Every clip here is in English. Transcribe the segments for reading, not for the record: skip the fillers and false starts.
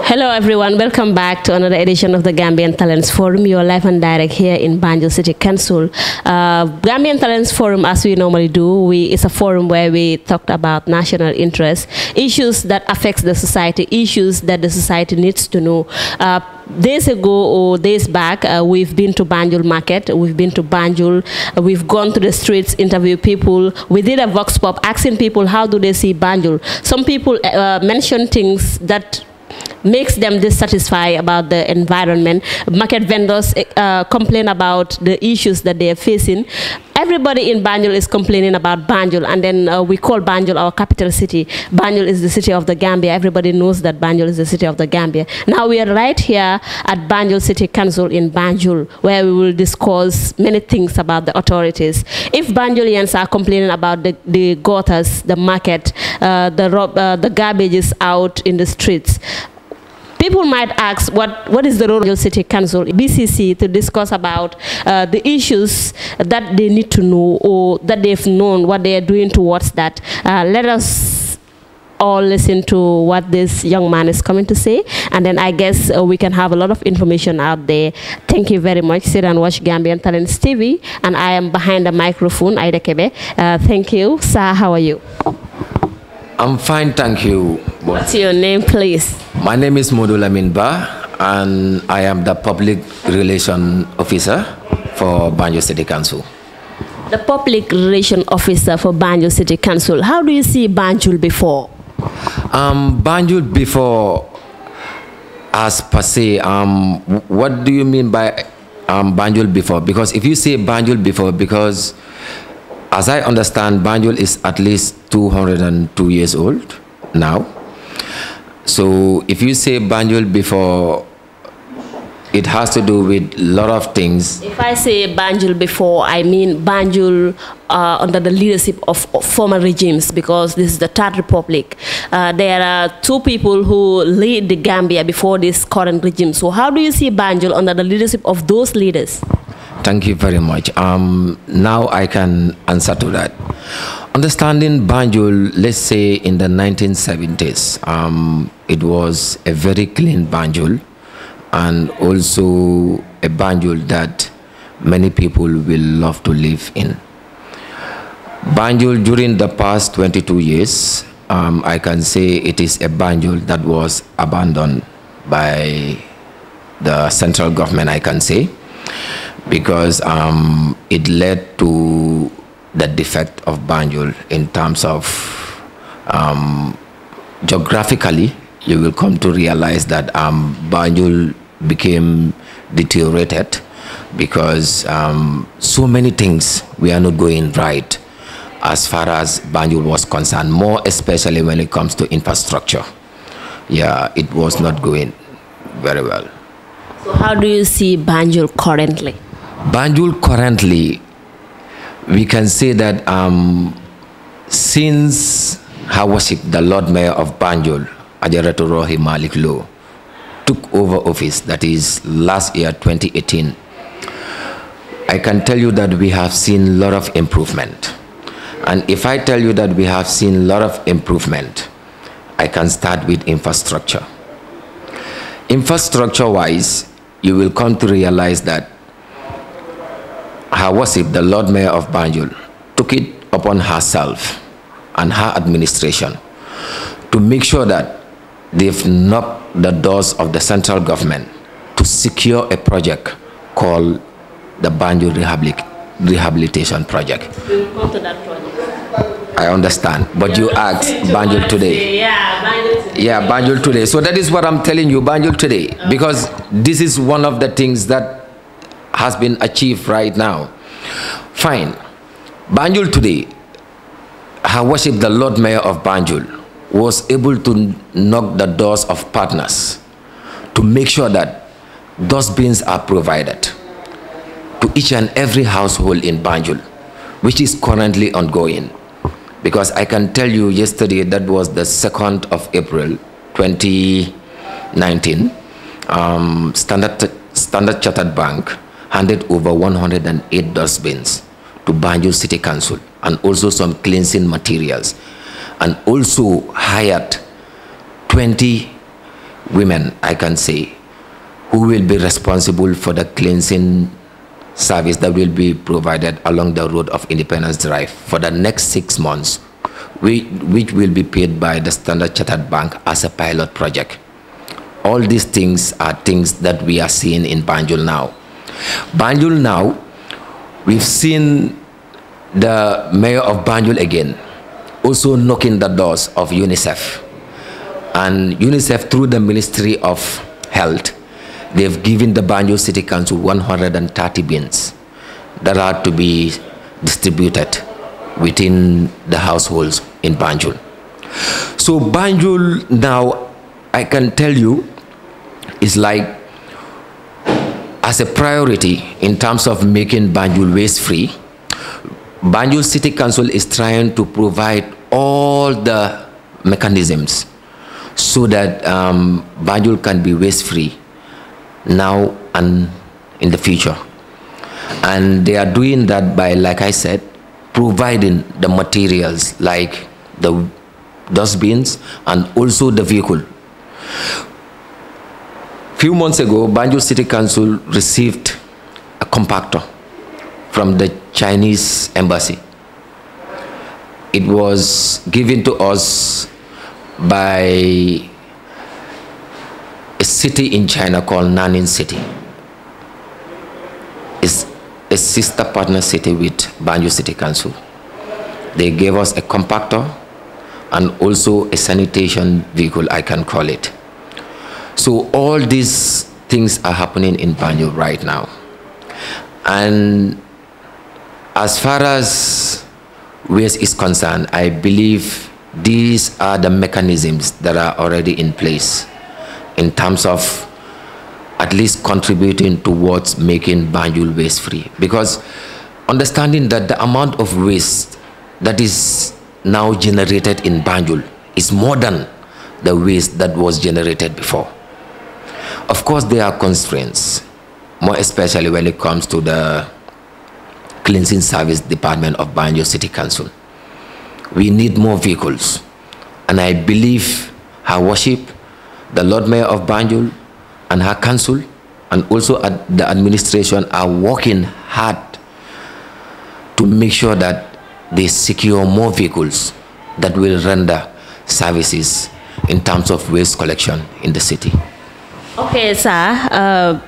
Hello everyone, welcome back to another edition of the Gambian Talents Forum. You are live and direct here in Banjul City Council. Gambian Talents Forum, as we normally do, it's a forum where we talked about national interests, issues that affects the society, issues that the society needs to know. Days ago or days back, we've been to Banjul Market, we've been to Banjul, we've gone to the streets, interview people. We did a vox pop asking people how do they see Banjul. Some people mention things that makes them dissatisfied about the environment. Market vendors complain about the issues that they are facing. Everybody in Banjul is complaining about Banjul, and then we call Banjul our capital city. Banjul is the city of the Gambia. Everybody knows that Banjul is the city of the Gambia. Now we are right here at Banjul City Council in Banjul, where we will discuss many things about the authorities. If Banjulians are complaining about the gutters, the market, the garbage is out in the streets, people might ask, what is the role of Banjul City Council, BCC, to discuss about the issues that they need to know or that they've known, what they are doing towards that. Let us all listen to what this young man is coming to say, and then I guess we can have a lot of information out there. Thank you very much. Sit and watch Gambian Talents TV, and I am behind the microphone, Aida Kebe. Thank you. Sir, how are you? I'm fine, thank you. What's your name, please? My name is Modu Lamin Ba, and I am the Public Relation Officer for Banjul City Council. The Public Relation Officer for Banjul City Council. How do you see Banjul before? Banjul before, as per se, what do you mean by Banjul before? Because if you say Banjul before, because as I understand, Banjul is at least 202 years old now. So if you say Banjul before, it has to do with a lot of things. If I say Banjul before, I mean Banjul under the leadership of former regimes, because this is the Third Republic. There are two people who lead the Gambia before this current regime. So how do you see Banjul under the leadership of those leaders? Thank you very much. Now I can answer to that. Understanding Banjul, let's say in the 1970s, it was a very clean Banjul, and also a Banjul that many people will love to live in. Banjul during the past 22 years, I can say it is a Banjul that was abandoned by the central government, I can say, because it led to the defect of Banjul in terms of geographically. You will come to realize that Banjul became deteriorated because so many things were not going right as far as Banjul was concerned, more especially when it comes to infrastructure. Yeah, it was not going very well. So how do you see Banjul currently? Banjul currently, we can say that since Her Worship, the Lord Mayor of Banjul, Rohey Malick Lowe, took over office, that is last year, 2018, I can tell you that we have seen a lot of improvement. And if I tell you that we have seen a lot of improvement, I can start with infrastructure. Infrastructure-wise, you will come to realize that Her Worship, the Lord Mayor of Banjul, took it upon herself and her administration to make sure that they've knocked the doors of the central government to secure a project called the Banjul Rehabilitation Project. We'll come to that project. I understand, but you asked Banjul today. Yeah, Banjul today. Yeah, Banjul today. So that is what I'm telling you, Banjul today, because this is one of the things that has been achieved right now. Fine. Banjul today, Her Worship, the Lord Mayor of Banjul, was able to knock the doors of partners to make sure that dustbins are provided to each and every household in Banjul, which is currently ongoing. Because I can tell you yesterday, that was the 2nd of April, 2019, Standard Chartered Bank handed over 108 dustbins to Banjul City Council and also some cleansing materials. and also hired 20 women, I can say, who will be responsible for the cleansing service that will be provided along the road of Independence Drive for the next 6 months, which will be paid by the Standard Chartered Bank as a pilot project. All these things are things that we are seeing in Banjul now. Banjul now, we've seen the mayor of Banjul again also knocking the doors of UNICEF. And UNICEF, through the Ministry of Health, they've given the Banjul City Council 130 bins that are to be distributed within the households in Banjul. So Banjul now, I can tell you, is like as a priority in terms of making Banjul waste-free. Banjul City Council is trying to provide all the mechanisms so that Banjul can be waste-free now and in the future. And they are doing that by, like I said, providing the materials like the dustbins and also the vehicle. Few months ago, Banjul City Council received a compactor from the Chinese embassy. It was given to us by a city in China called Nanning City. It's a sister partner city with Banjul City Council. They gave us a compactor and also a sanitation vehicle, I can call it. So all these things are happening in Banjul right now. And as far as waste is concerned, I believe these are the mechanisms that are already in place in terms of at least contributing towards making Banjul waste-free. Because understanding that the amount of waste that is now generated in Banjul is more than the waste that was generated before. Of course, there are constraints, more especially when it comes to the cleansing service department of Banjul City Council. We need more vehicles, and I believe Her Worship, the Lord Mayor of Banjul, and her council, and also the administration are working hard to make sure that they secure more vehicles that will render services in terms of waste collection in the city. Okay, sir.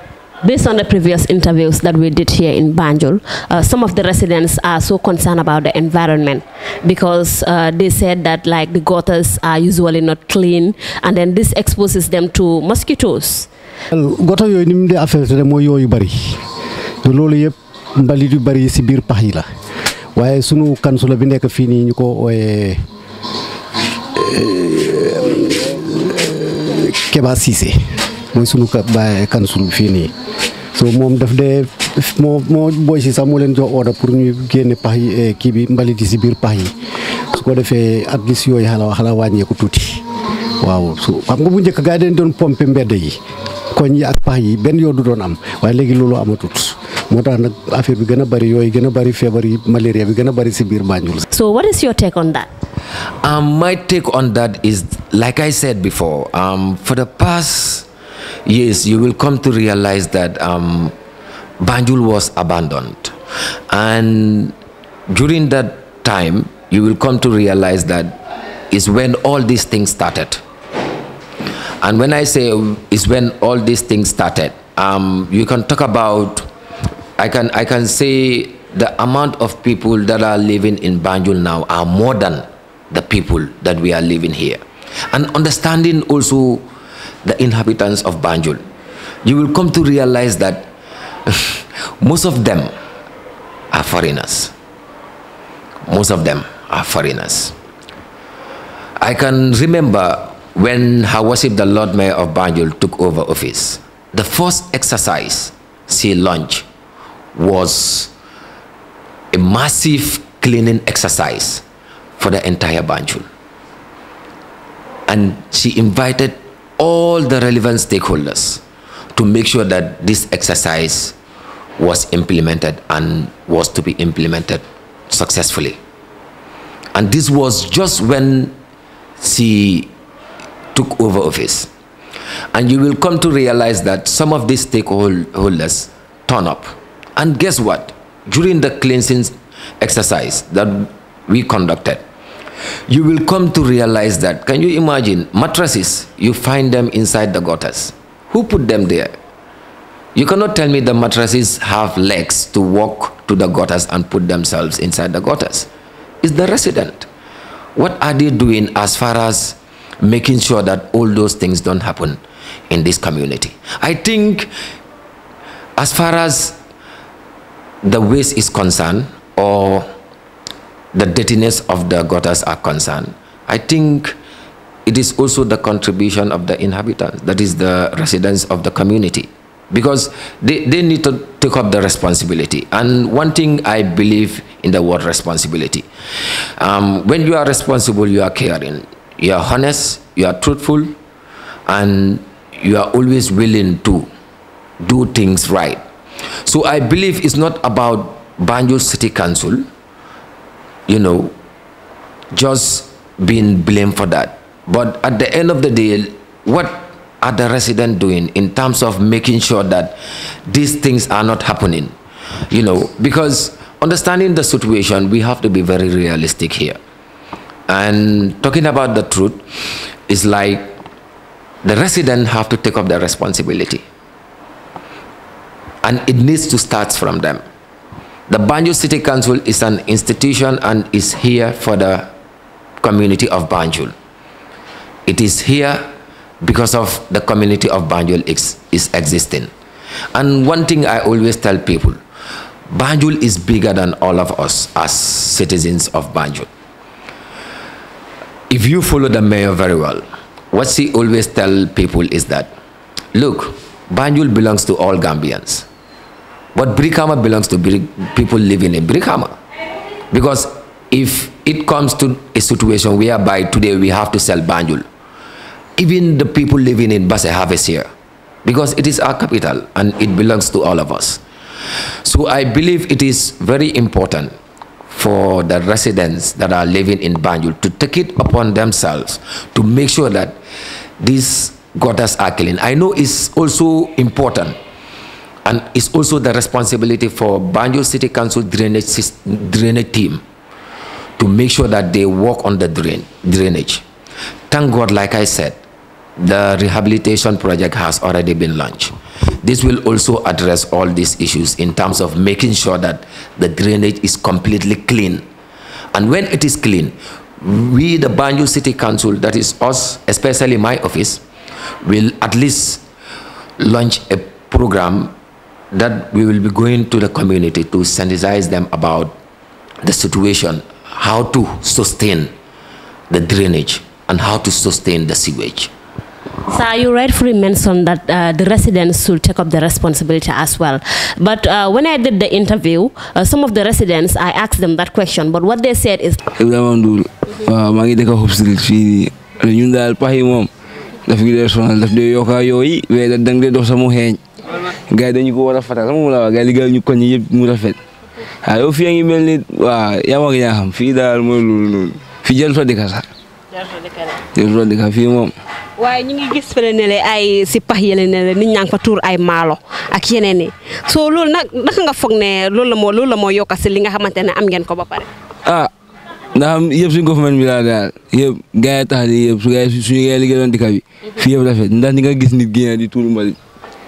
Based on the previous interviews that we did here in Banjul, some of the residents are so concerned about the environment because they said that like the gutters are usually not clean, and then this exposes them to mosquitoes. Gutter yooyu ni mu dee affecté mooy yooyu bari te loolu yëpp mbalit yu bari si biir pax yi la waaye sunu kansula bi nekk fii nii ñu ko ooyee Keba Cissé mooy sunu kansul fii nii so moom daf dee moo booy si sax moo leen jox ordre pour ñu génne pax yi kii bi mbalit yi si biir pax yi su ko defee at least yooyu xala wàññeeku tuuti waaw su xam nga bu njëkk gaa yi dañ doon pomper mbedd yi koñ yi ak pax yi benn yoo du doon am waaye léegi loolu amatut moo tax nag affaire bi gën a bari yooyu gën a bari feebar yi malaria bi gën a bari si biir Banjul. So what is your take on that? My take on that is, like I said before, for the past years, you will come to realize that Banjul was abandoned. And during that time, you will come to realize that is when all these things started. And when I say is when all these things started, you can talk about, I can say the amount of people that are living in Banjul now are more than the people that we are living here. And understanding also the inhabitants of Banjul, you will come to realize that most of them are foreigners. Most of them are foreigners. I can remember when Her Worship the Lord Mayor of Banjul took over office, the first exercise she launched was a massive cleaning exercise for the entire Banjul. And she invited all the relevant stakeholders to make sure that this exercise was implemented and was to be implemented successfully. And this was just when she took over office. And you will come to realize that some of these stakeholders turn up. And guess what? During the cleansing exercise that we conducted, you will come to realize that, can you imagine, mattresses, you find them inside the gutters. Who put them there? You cannot tell me the mattresses have legs to walk to the gutters and put themselves inside the gutters. It's the resident. What are they doing as far as making sure that all those things don't happen in this community? I think as far as the waste is concerned, or the dirtiness of the gutters are concerned, I think it is also the contribution of the inhabitants, that is the residents of the community, because they need to take up the responsibility. And one thing I believe in the word responsibility. When you are responsible, you are caring, you are honest, you are truthful, and you are always willing to do things right. So I believe it's not about Banjul City Council, you know, just being blamed for that. But at the end of the day, what are the residents doing in terms of making sure that these things are not happening? You know, because understanding the situation, we have to be very realistic here. And talking about the truth is like the residents have to take up their responsibility. And it needs to start from them. The Banjul City Council is an institution and is here for the community of Banjul. It is here because of the community of Banjul is existing. And one thing I always tell people, Banjul is bigger than all of us as citizens of Banjul. If you follow the mayor very well, what she always tell people is that, look, Banjul belongs to all Gambians. But Brikama belongs to people living in Brikama. Because if it comes to a situation whereby today we have to sell Banjul, even the people living in Basse have a share. Because it is our capital and it belongs to all of us. So I believe it is very important for the residents that are living in Banjul to take it upon themselves to make sure that these gutters are clean. I know it's also important, and it's also the responsibility for Banjul City Council drainage team to make sure that they work on the drainage. Thank God, like I said, the rehabilitation project has already been launched. This will also address all these issues in terms of making sure that the drainage is completely clean. And when it is clean, we, the Banjul City Council, that is us, especially my office, will at least launch a program that we will be going to the community to sensitize them about the situation, how to sustain the drainage and how to sustain the sewage. Sir, you rightfully mentioned that the residents should take up the responsibility as well. But when I did the interview, some of the residents, I asked them that question, but what they said is... gars dañu ko war a fatal xam nga gars liggéey ñu koñ yëpp mu rafet yow fii ngi mel ni waa yaa ma yaa xam fii daal mooy loolu noonu fii jël fa dëkk sax jël fa dëkk fii moom waaye ñu ngi gis fële ne le ay si pax yële ne le nit ñaa ngi fa tuur ay maalo ak yeneen yi soo loolu nag naka nga foog ne loolu la moo yokk si li nga xamante ne am ngeen ko ba pare ndax yëpp suñu government bi daal yëpp gars yi tax di yëpp suñu gars liggéey doon dëkk bi fii yëpp rafet ndax ni nga gis nit génn di tuur mbalit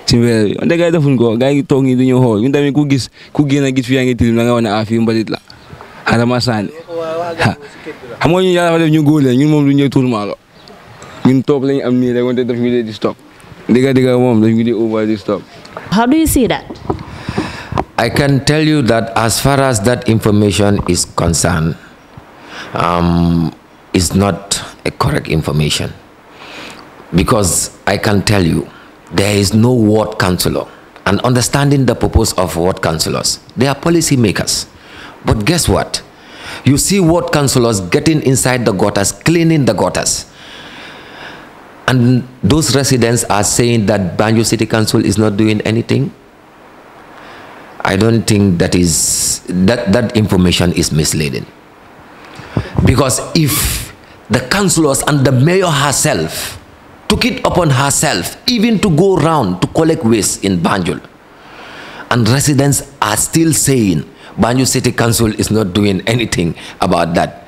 ci mbéy mi wante gars yi defuñ ko gars yi toog nii du ñu xool ñun tamit ku génn gis fi yaa ngi tilim da nga wax ne fii mbalit la xarama sànni xam nga ñu yàlla fa def ñu góole ñun moom du ñëw tuur maalo ñun toog lañu am nii rek wante daf ñu dee di stop digga moom daf ñu dee over di stop. How do you see that? I can tell you that as far as that information is concerned, is not a correct information, because I can tell you there is no ward councillor, and understanding the purpose of ward councillors, they are policy makers. But guess what? You see ward councillors getting inside the gutters, cleaning the gutters, and those residents are saying that Banjul City Council is not doing anything. I don't think that information is misleading. Because if the councillors and the mayor herself took it upon herself even to go round to collect waste in Banjul. And residents are still saying Banjul City Council is not doing anything about that.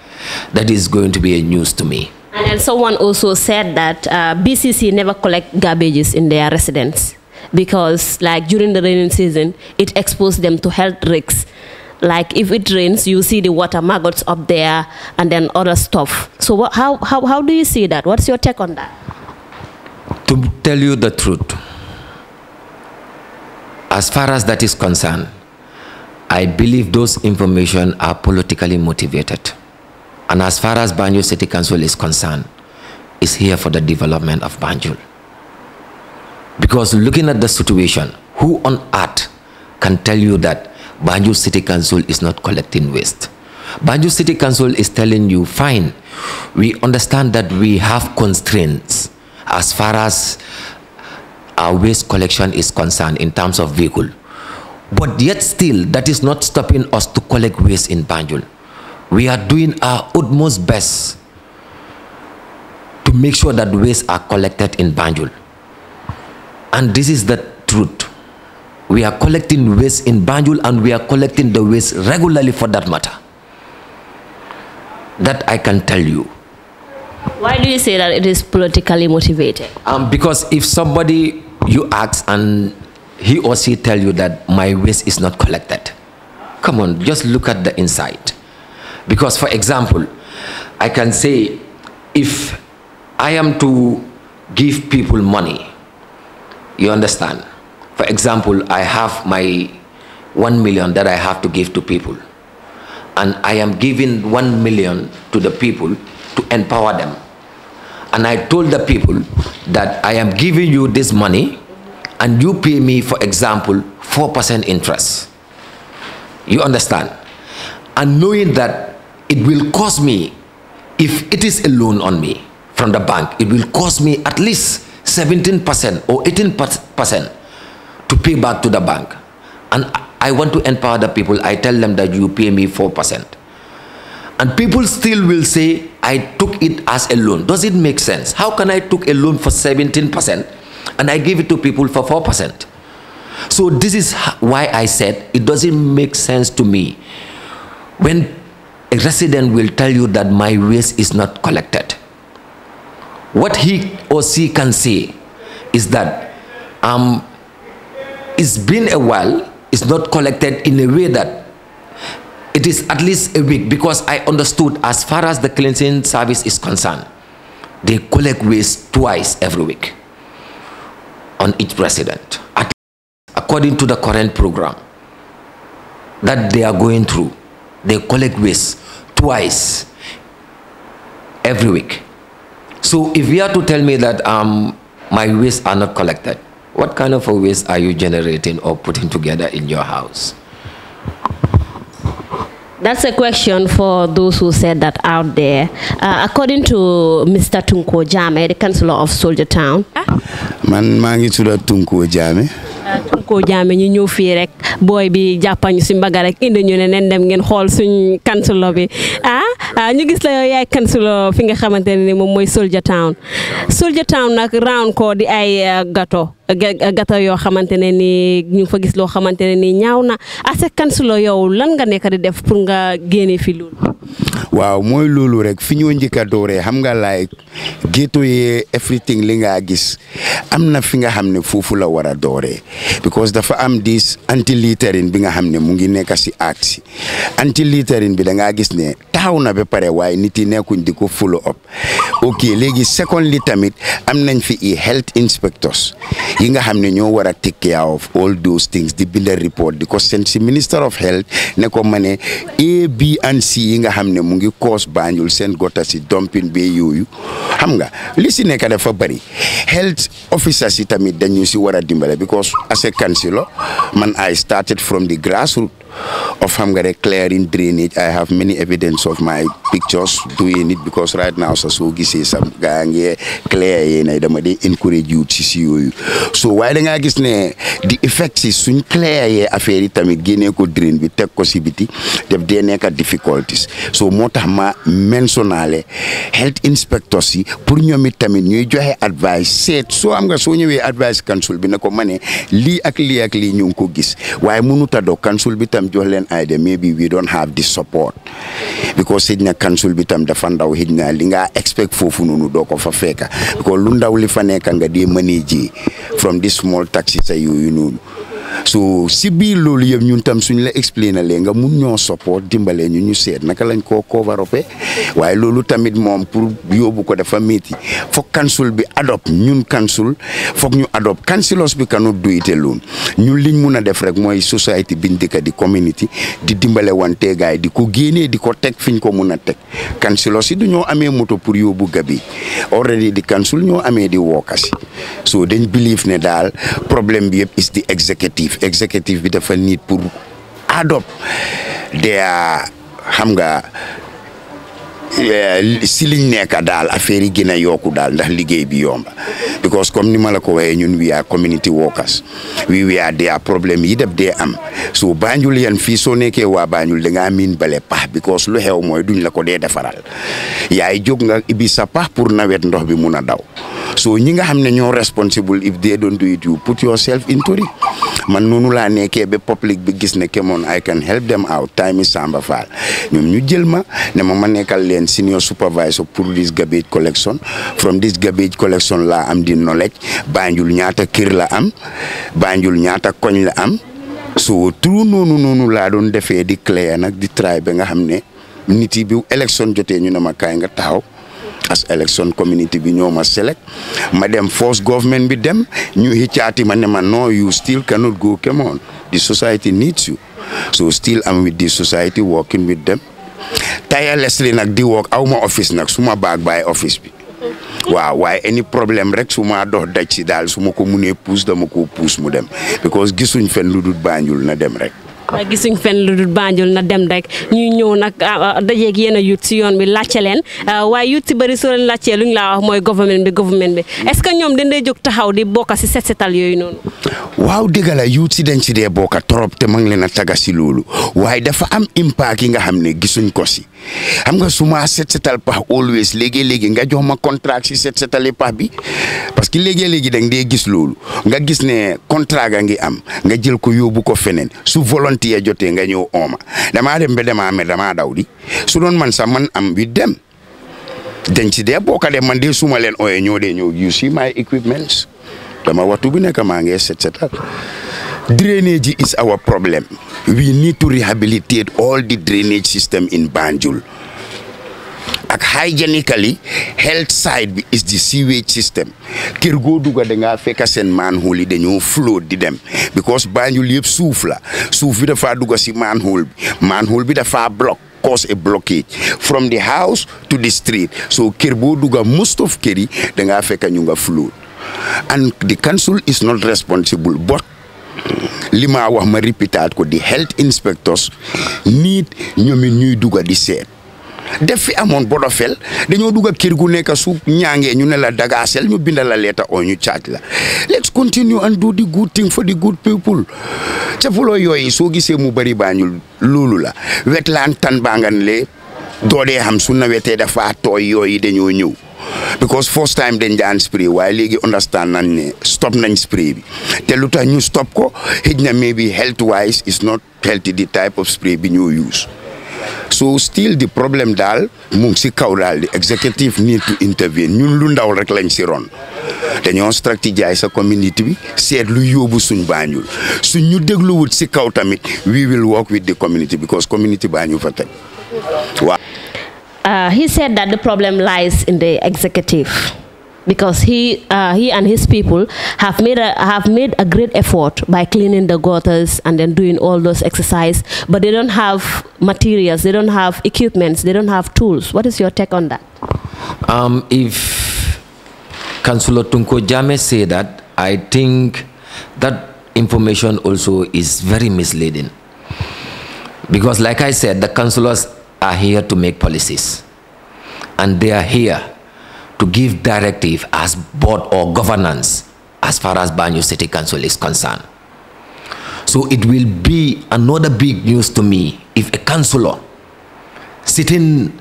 That is going to be a news to me. And then someone also said that BCC never collect garbages in their residence because like during the rainy season, it exposed them to health risks. Like if it rains, you see the water maggots up there and then other stuff. So how do you see that? What's your take on that? To tell you the truth, as far as that is concerned, I believe those information are politically motivated. And as far as Banjul City Council is concerned, it's here for the development of Banjul. Because looking at the situation, who on earth can tell you that Banjul City Council is not collecting waste? Banjul City Council is telling you, fine, we understand that we have constraints as far as our waste collection is concerned in terms of vehicle. But yet still, that is not stopping us to collect waste in Banjul. We are doing our utmost best to make sure that waste are collected in Banjul. And this is the truth. We are collecting waste in Banjul and we are collecting the waste regularly for that matter. That I can tell you. Why do you say that it is politically motivated? Because if somebody you ask and he or she tell you that my waste is not collected, come on, just look at the inside. Because for example, I can say if I am to give people money, you understand? For example, I have my 1 million that I have to give to people. And I am giving 1 million to the people to empower them. And I told the people that I am giving you this money and you pay me, for example, 4% interest. You understand? And knowing that it will cost me, if it is a loan on me from the bank, it will cost me at least 17% or 18% to pay back to the bank. And I want to empower the people. I tell them that you pay me 4%. And people still will say, I took it as a loan. Does it make sense? How can I took a loan for 17% and I give it to people for 4%? So this is why I said it doesn't make sense to me when a resident will tell you that my waste is not collected. What he or she can say is that it's been a while, it's not collected in a way that it is at least a week, because I understood as far as the cleansing service is concerned, they collect waste twice every week on each resident, at least according to the current program that they are going through. They collect waste twice every week. So if you are to tell me that my waste are not collected, what kind of a waste are you generating or putting together in your house? That's a question for those who said that out there. According to Mr. Tunko Jame, the councillor of Soldier Town. Man mangi tuda Tunko Jame. Tunko Jame ñu ñëw fi rek boy bi jàppañu ci mbaga rek indi ñu ne nen dem ngeen xool suñ councillor bi ñu gis la yow yaay councillor fi nga xamantene ni moom mooy Soldier Town. Soldier Town nag round ko di ay gato yoo xamantene ni ñu fa gis loo xamantene ni ñaaw na ase councillor yow lan nga nekk di def pour nga génne fi loolu. Waaw mooy loolu rek fi ñu njëkk a dooree xam nga like ghetto yi everything li nga gis am na fi nga xam ne foofu la war a dooree because dafa am dis anti-littering bi nga xam ne mu ngi nekk si aksi anti-littering bi da ngaa gis ne taxaw na ba pare waaye nit yi nekkuñ di ko follow up ok léegi secondly tamit am nañ fi i health inspectors yi nga xam ne ñoo war a take care of all those things di bind report di ko send si minister of health ne ko ma ne A, B and C yi nga xam ne mu ngi cause Banjul seen gota si dumping be yooyu xam nga li si nekk dafa bari health officers yi tamit dañu si war a dimbale because as a councillor man I started from the grassroots of clearing drainage. I have many evidence of my pictures doing it because right now so gisi some gange clear yena dama dey encourage you ci si yoyu. So why da nga gis ne the effects is suñ clear ye affaire yi tamit gene ko drain bi tek ko ci biti def de nek difficulties. So motax ma mentionale health inspectors yi pour ñoom tamit ñuy joxe advice set so am nga so ñëwé advice council bi nako mané li ak li ñu ko gis waye mënuta do council bi tam jox leen idea maybe we don't have this support because hidna council bi tam dafa ndaw hidna li nga expect fofu nonu do ko fa feka because lu ndaw li fa nek nga di manage from this small taxis ay yu nonu. So si bi lolu yeb ñun tam suñ la explainer le nga mun ñoo support dimbalé ñu sét naka lañ ko cover upé waye lolu tamit mom pour yobu ko dafa metti fok council bi adopt ñun council fok ñu adopt councilors bi cannot do it alone ñun liñ mëna def rek moy society biñ dëkk di community di dimbalé wante gaay di ko génné di ko tek fiñ ko mëna tek councilors yi duñoo amé moto pour yobu gabi already di council ñoo amé di wokasi. So dañ believe ne dal problème bi yeb is the executive bi dafa need pour adopt their si liñ nekk daal affaire yi gën a yokku daal ndax liggéey bi yomba because comme ni ma la ko waxee ñun we are community workers we are there problème yi def dee am so Banjul yan fii soo nekkee waa Banjul da ngaa miin bale pax because lu xew mooy duñ la ko dee defaral yaay jóg nga ibi sa pax pour nawet ndox bi mun a daw so ñi nga xam ne ñoo responsible if they don't do it you put yourself into it man noonu laa nekkee ba public bi gis ne kemoon I can help them out time is Samba Fall ñoom ñu jël ma ne ma nekkal leen senior supervisor pour this garbage collection. From this garbage collection la am di knowledge Banjul ñaata kër la am Banjul ñaata koñ la am so tout noonu laa doon defee di clear nag di try ba nga xam ne nit yi bi election jotee ñu ne ma kaay nga taxaw as election community bi ñoo ma select ma dem force government bi dem ñu hiccaati ma ne ma no you still cannot go come on the society needs you so still I'm with the society working with them tirelessly nak di work awma office nak suma baag by office bi waaw waaye any problème rek suma dox daj ci daal suma ko munee pousse dama ko pousse mu dem because gisuñ fen lu dul Banjul na dem rek gisuñ fen lu dul Banjul na dem rek ñuy ñëw nag dajeeg yéen a yut si yoon bi laajte leen waaye yut si bëri soo leen laajtee luñ laa wax mooy government bi est-ce que ñoom dañ dee jóg taxaw di bokk si setal yooyu noonu waaw dëgg la yut si dañ si dee bokk trop te ma ngi leen a taga si loolu waaye dafa am impact yi nga xam ne gisuñ ko si xam nga suma setal pax always léegi nga jox ma contrat si setali pax bi parce que léegi dañ dee gis loolu nga gis ne contrat ga ngi am nga jël ko yóbbu ko feneen su volontiers jotee nga ñëw ooma damaa dem ba damaa daw di su doon man sax man am wi dem dañ ci dee bokka de man de suma leen ooyee ñoo dee ñëw you see my equipments dama waxtu bi nekk maa ngi setal drainage is our problem we need to rehabilitate all the drainage system in Banjul ak hygienically health side bi is the sewage system kër goo duga da nga fekk seen manhole yi dañoo flow di dem because Banjul yëpp suuf la suuf bi dafa duga si manhole bi dafa block cause a blockage from the house to the street so kër boo duga most of kër yi da nga fekk ñu nga flow and the council is not responsible but lima wax ma repeat ko the health inspectors need ñoom ñuy duga di seet def fi amoon bodofel dañoo duga kër gu nekk su ñaangee ñu ne la dagaasel ñu bindal la letter o ñu charge la let's continue and do the good thing for the good people ca fulo yooyu soo gisee mu bari Banjul loolu la wetland tan bangan le doodee xam su nawetee dafa tooy yooyu dañoo ñëw because first time dañ daan spray waaye léegi understand nañ ne stop nañ spray bi te lu tax ñu stop ko xëj na maybe health wise is not healthy the type of spray bi ñoo use so still the problem daal mu ngi si kaw daal the executive need to intervene ñun lu ndaw rek lañ si ron dañoo stratégiser sa community bi seet lu yóbbu suñ Banjul suñ ñu dégluwut si kaw tamit we will work with the community because community baa ñu fa teg waaw. He said that the problem lies in the executive because he and his people have made a great effort by cleaning the gutters and then doing all those exercise, but they don't have materials, they don't have equipments, they don't have tools. What is your take on that? If Councillor Tunko Jame say that, I think that information also is very misleading. Because like I said, the councillors are here to make policies. And they are here to give directive as board or governance as far as Banjul City Council is concerned. So it will be another big news to me if a councillor sitting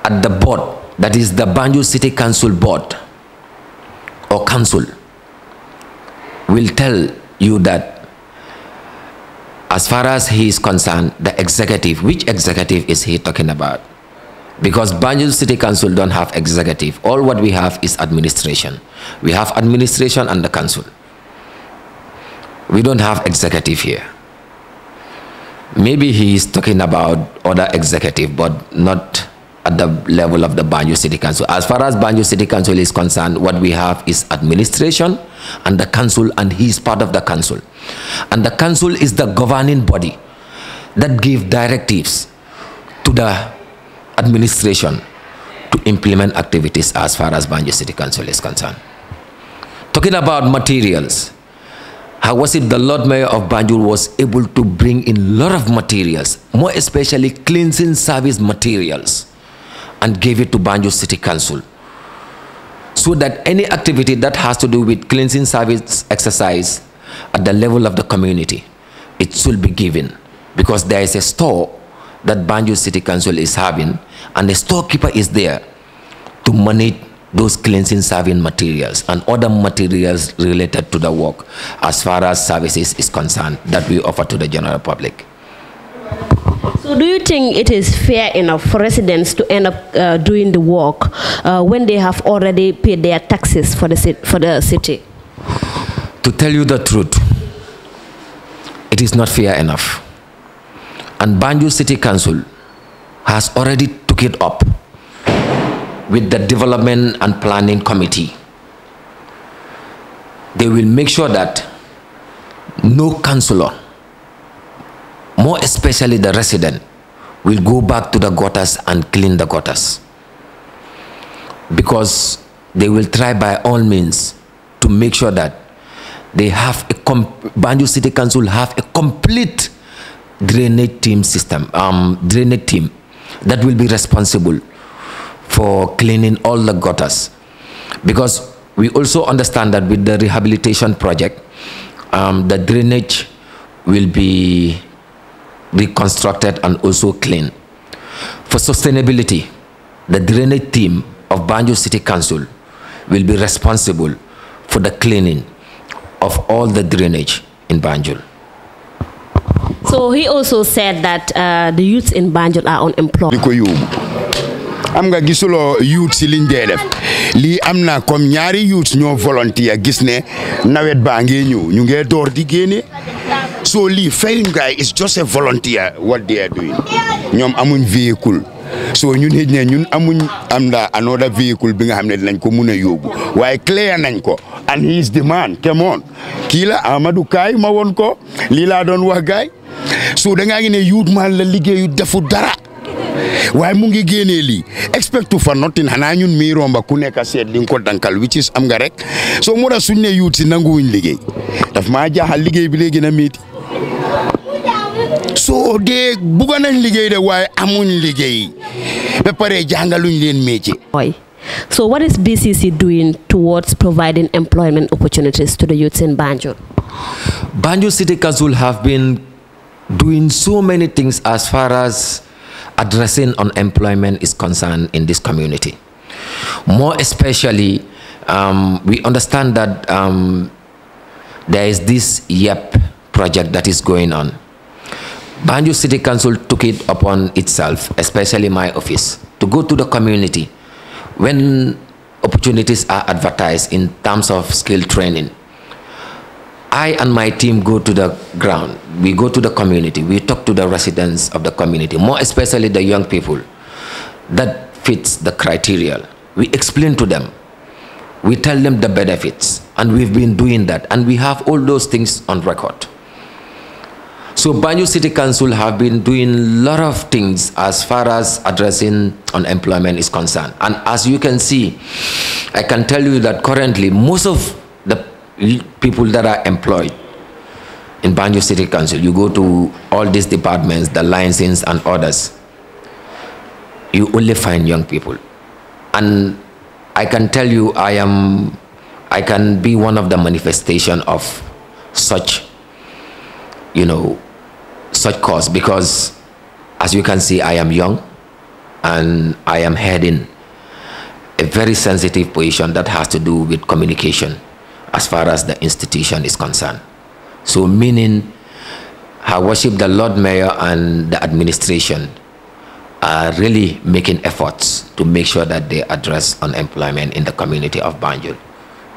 at the board, that is the Banjul City Council board or council, will tell you that as far as he is concerned, the executive, which executive is he talking about? Because Banjul City Council don't have executive. All what we have is administration. We have administration and the council. We don't have executive here. Maybe he is talking about other executive, but not at the level of the Banjul City Council. As far as Banjul City Council is concerned, what we have is administration and the council, and he is part of the council. And the council is the governing body that gives directives to the administration to implement activities as far as Banjul City Council is concerned. Talking about materials, how was it the Lord Mayor of Banjul was able to bring in a lot of materials, more especially cleansing service materials, and gave it to Banjul City Council, so that any activity that has to do with cleansing service exercise at the level of the community, it should be given, because there is a store that Banjul City Council is having, and the storekeeper is there to manage those cleansing serving materials and other materials related to the work as far as services is concerned that we offer to the general public. So do you think it is fair enough for residents to end up doing the work when they have already paid their taxes for the city? To tell you the truth, it is not fair enough. And Banjul City Council has already took it up with the Development and Planning Committee. They will make sure that no councillor, more especially the resident, will go back to the gutters and clean the gutters. Because they will try by all means to make sure that they have Banjul City Council have a complete drainage team system, drainage team that will be responsible for cleaning all the gutters. Because we also understand that with the rehabilitation project, the drainage will be reconstructed and also cleaned. For sustainability, the drainage team of Banjul City Council will be responsible for the cleaning of all the drainage in Banjul. So he also said that the youths in Banjul are unemployed. am nga gisulo youth si liñ dee def lii am na comme ñaari youth ñoo volunteer gis ne nawet baa ngee ñëw ñu ngee door di génne so lii fayuñ gaay is just a volunteer what they are doing ñoom amuñ véhicule so ñun xëj ne ñun amuñ am da another véhicule bi nga xam ne dinañ ko mun a yóbbu waaye clear nañ ko and he is the man come on kii la Amadou Kaay ma woon ko lii laa doon wax gaay so da ngaa ngi ne youth man la liggéeyu defu dara waaye mu ngi génnee lii expect for nothing xanaa ñun mi romba ku nekk seet li nga ko dankal which is am nga rek so moo tax suñ ne youth si nanguwuñ liggéey daf maa jaaxal liggéey bi léegi na métti so de bugga nañ liggéey de waaye amuñ liggéey ba pare jàngaluñ leen métier. So what is BCC doing towards providing employment opportunities to the youths in Banjul? Banjul City Council have been doing so many things as far as addressing unemployment is concerned in this community. More especially, we understand that there is this YEP project that is going on. Banjul City Council took it upon itself, especially my office, to go to the community when opportunities are advertised in terms of skill training. I and my team go to the ground. We go to the community. We talk to the residents of the community, more especially the young people that fits the criteria. We explain to them. We tell them the benefits, and we've been doing that, and we have all those things on record. So Banjul City Council have been doing a lot of things as far as addressing unemployment is concerned. And as you can see, I can tell you that currently most of the people that are employed, in Banjul City Council, you go to all these departments, the licensing and others, you only find young people. And I can tell you, I can be one of the manifestation of such, such cause, because as you can see, I am young and I am heading a very sensitive position that has to do with communication as far as the institution is concerned. So meaning Her Worship the Lord Mayor and the administration are really making efforts to make sure that they address unemployment in the community of Banjul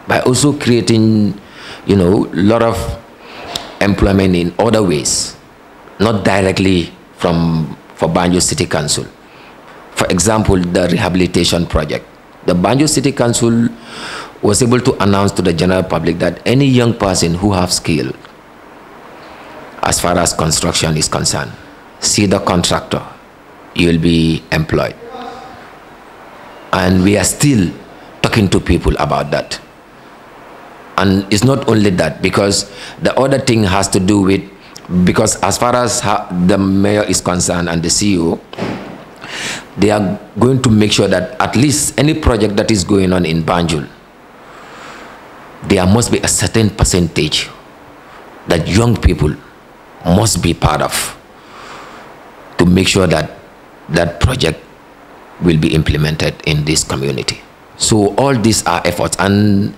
by also creating, a lot of employment in other ways, not directly for Banjul City Council. For example, the rehabilitation project. The Banjul City Council was able to announce to the general public that any young person who have skill as far as construction is concerned, see the contractor, you will be employed. And we are still talking to people about that. And it's not only that, because the other thing has to do with, because as far as the mayor is concerned and the CEO, they are going to make sure that at least any project that is going on in Banjul, there must be a certain percentage that young people must be part of, to make sure that that project will be implemented in this community. So all these are efforts, and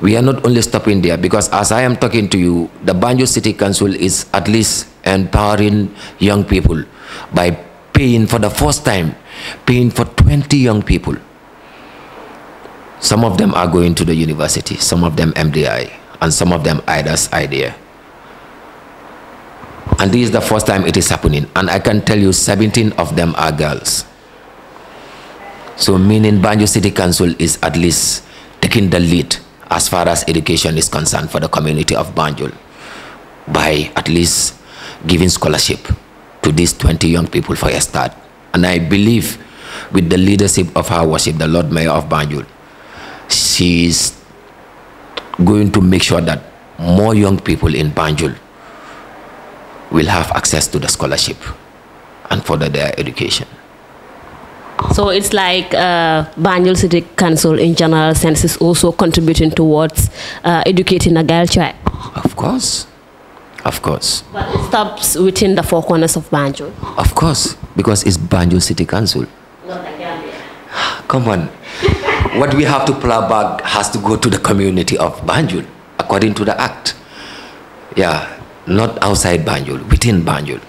we are not only stopping there, because as I am talking to you, the Banjul City Council is at least empowering young people by paying for the first time, paying for 20 young people. Some of them are going to the university, some of them MDI, and some of them IDA's idea. And this is the first time it is happening, and I can tell you 17 of them are girls. So meaning Banjul City Council is at least taking the lead as far as education is concerned for the community of Banjul, by at least giving scholarship to these 20 young people for a start. And I believe with the leadership of Her Worship the Lord Mayor of Banjul, she is going to make sure that more young people in Banjul will have access to the scholarship and further their education. So it's like Banjul City Council in general sense is also contributing towards educating a girl child. Of course. Of course. But it stops within the four corners of Banjul. Of course, because it's Banjul City Council. Not like Gambia. Come on. What we have to plow back has to go to the community of Banjul, according to the Act. Yeah, not outside Banjul, within Banjul.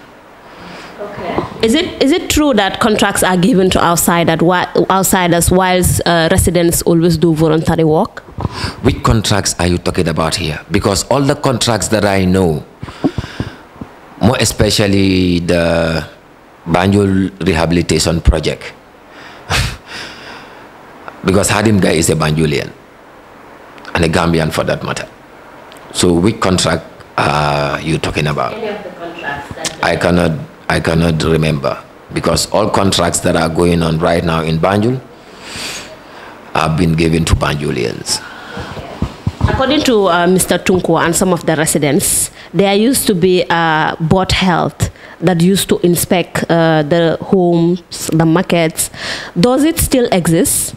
Okay. Is it true that contracts are given to outsiders whilst residents always do voluntary work? Which contracts are you talking about here? Because all the contracts that I know, more especially the Banjul rehabilitation project, because Hadim Guy is a Banjulian and a Gambian for that matter. So which contract are you talking about? Any of the contracts that I cannot remember, because all contracts that are going on right now in Banjul have been given to Banjulians. According to Mr. Tunko and some of the residents, there used to be a board health that used to inspect the homes, the markets. Does it still exist?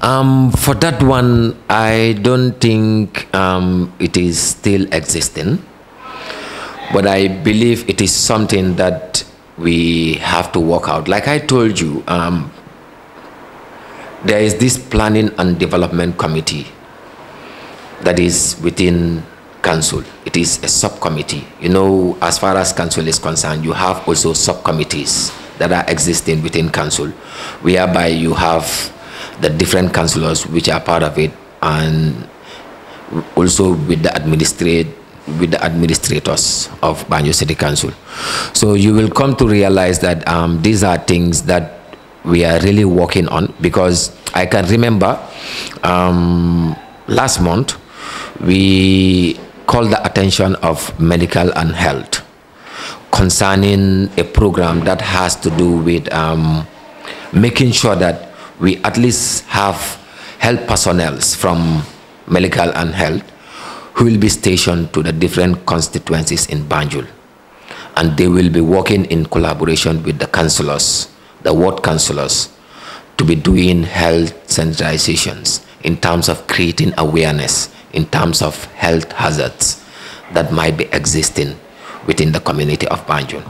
For that one, I don't think it is still existing. But I believe it is something that we have to work out. Like I told you, there is this planning and development committee that is within council. It is a subcommittee. As far as council is concerned, you have also subcommittees that are existing within council, whereby you have the different councillors which are part of it, and also with the administrators of Banjul City Council. So you will come to realize that these are things that we are really working on, because I can remember last month we called the attention of medical and health concerning a program that has to do with making sure that we at least have health personnel from medical and health who will be stationed to the different constituencies in Banjul. And they will be working in collaboration with the councillors, the ward councillors, to be doing health sensitizations in terms of creating awareness, in terms of health hazards that might be existing within the community of Banjul.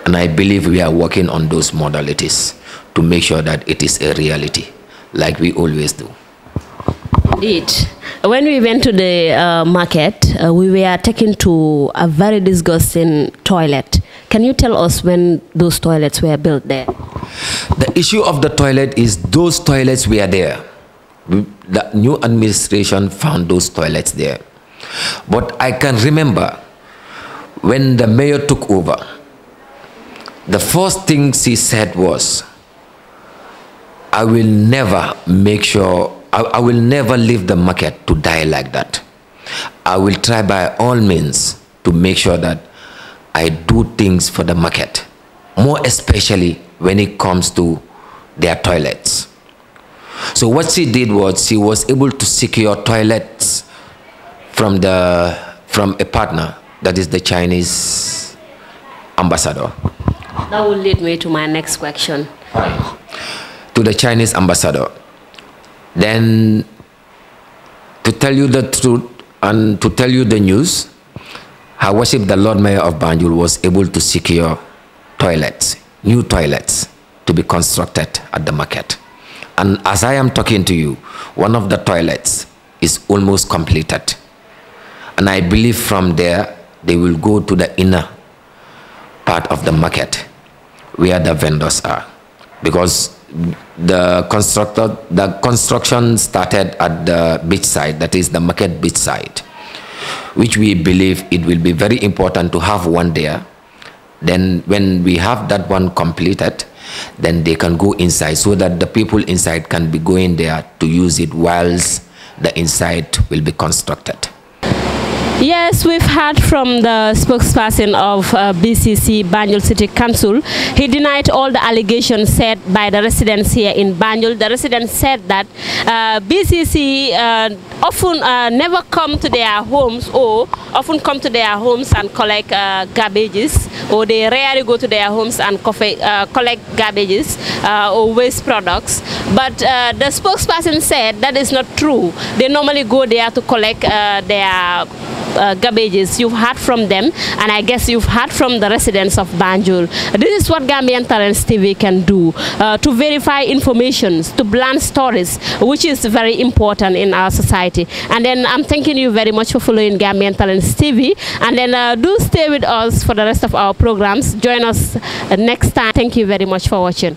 And I believe we are working on those modalities to make sure that it is a reality, like we always do. Indeed. When we went to the market, we were taken to a very disgusting toilet. Can you tell us when those toilets were built there? The issue of the toilet is those toilets were there. The new administration found those toilets there. But I can remember when the mayor took over, the first thing she said was, I will never make sure, I will never leave the market to die like that. I will try by all means to make sure that I do things for the market, more especially when it comes to their toilets. So what she did was she was able to secure toilets from a partner, that is the Chinese ambassador. That will lead me to my next question. Fine. To the Chinese ambassador. Then, to tell you the truth and to tell you the news, Her Worship the Lord Mayor of Banjul was able to secure toilets, new toilets, to be constructed at the market. And as I am talking to you, one of the toilets is almost completed. And I believe from there, they will go to the inner part of the market where the vendors are. Because the construction started at the beach side, that is the market beach side, which we believe it will be very important to have one there. Then when we have that one completed, then they can go inside so that the people inside can be going there to use it whilst the inside will be constructed. Yes, we've heard from the spokesperson of BCC, Banjul City Council. He denied all the allegations said by the residents here in Banjul. The residents said that BCC often never come to their homes, or often come to their homes and collect garbages, or they rarely go to their homes and collect garbages or waste products. But the spokesperson said that is not true. They normally go there to collect their garbages. You've heard from them, and I guess you've heard from the residents of Banjul. This is what Gambian Talents TV can do, to verify information, to blend stories, which is very important in our society. And then I'm thanking you very much for following Gambian Talents TV, and then do stay with us for the rest of our programs. Join us next time. Thank you very much for watching.